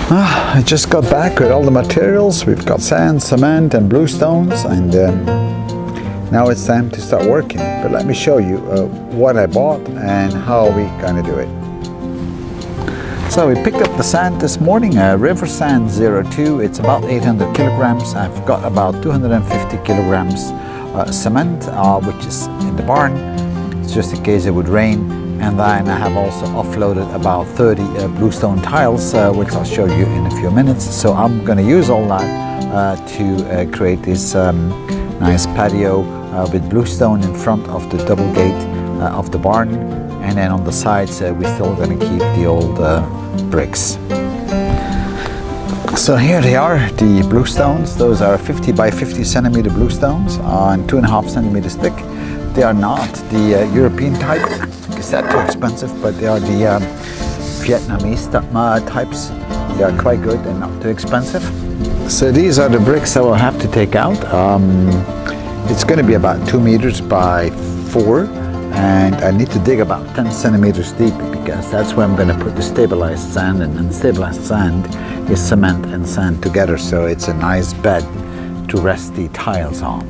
I just got back with all the materials. We've got sand, cement and blue stones, and now it's time to start working. But let me show you what I bought and how we're gonna do it. So we picked up the sand this morning, River Sand 02. It's about 800 kilograms. I've got about 250 kilograms cement, which is in the barn. It's just in case it would rain. And then I have also offloaded about 30 blue stone tiles, which I'll show you in a few minutes. So I'm going to use all that to create this nice patio with blue stone in front of the double gate of the barn. And then on the sides, we're still going to keep the old bricks. So here they are, the blue stones. Those are 50 by 50 centimeter blue stones and 2.5 centimeters thick. They are not the European type, because that's too expensive, but they are the Vietnamese types. They are quite good and not too expensive. So these are the bricks I will have to take out. It's going to be about 2 meters by 4, and I need to dig about 10 centimeters deep, because that's where I'm going to put the stabilized sand, and stabilized sand is cement and sand together, so it's a nice bed to rest the tiles on.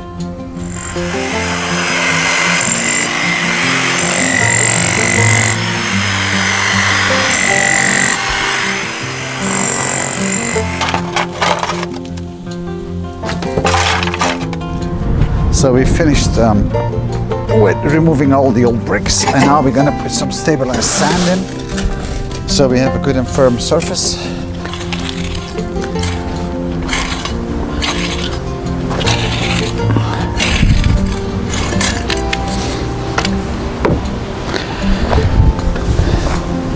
So we finished with removing all the old bricks, and now we're going to put some stabilized sand in, so we have a good and firm surface.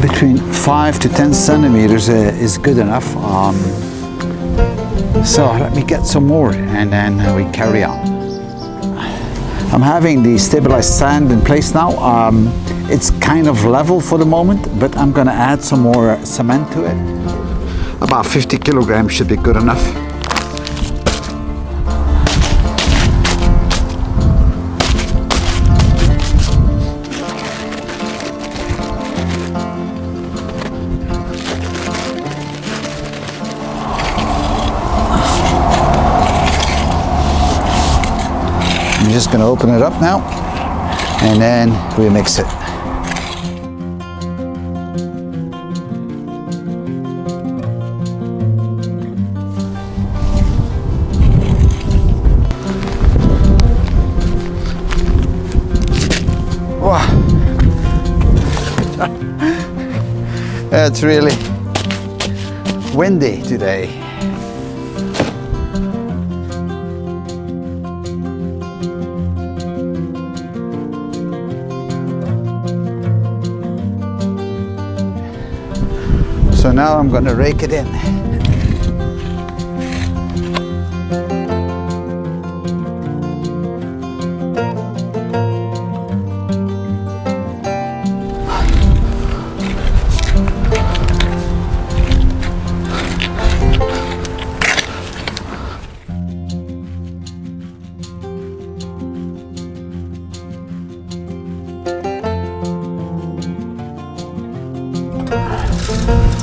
Between 5 to 10 centimeters is good enough. So let me get some more, and then we carry on. I'm having the stabilized sand in place now. It's kind of level for the moment, but I'm going to add some more cement to it. About 50 kilograms should be good enough. I'm just going to open it up now, and then we mix it. Wow. It's really windy today. So now I'm going to rake it in.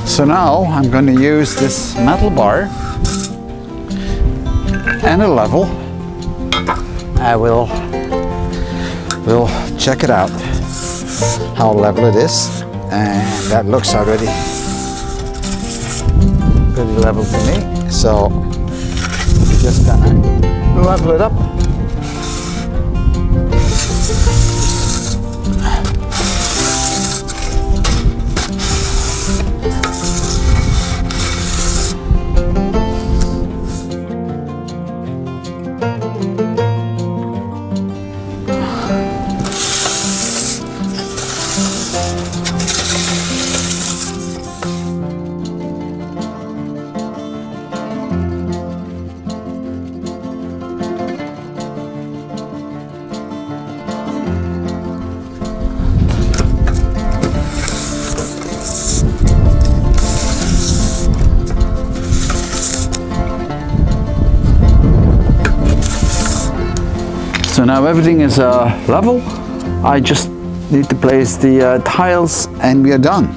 So now I'm going to use this metal bar and a level. I will check it out, how level it is, and that looks already pretty level to me. So we're just gonna level it up. So now everything is level. I just need to place the tiles and we are done.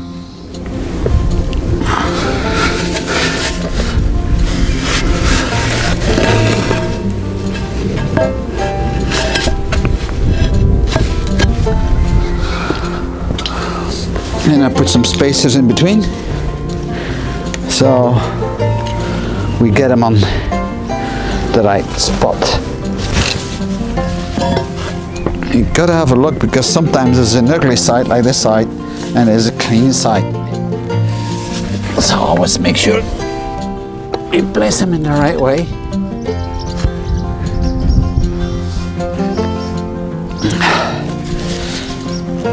And I put some spacers in between, so we get them on the right spot. You gotta have a look, because sometimes there's an ugly side like this side and there's a clean side. So always make sure you place them in the right way.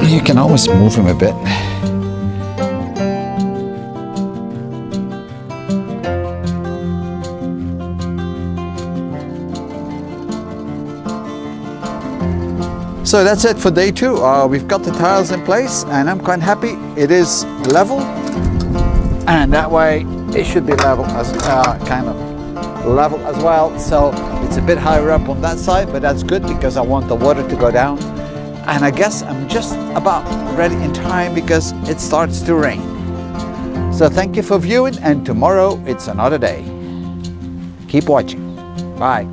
You can always move them a bit. So that's it for day 2. We've got the tiles in place and I'm quite happy. It is level, and that way it should be level as kind of level as well. So it's a bit higher up on that side, but that's good because I want the water to go down. And I guess I'm just about ready in time because it starts to rain. So thank you for viewing, and tomorrow it's another day. Keep watching. Bye.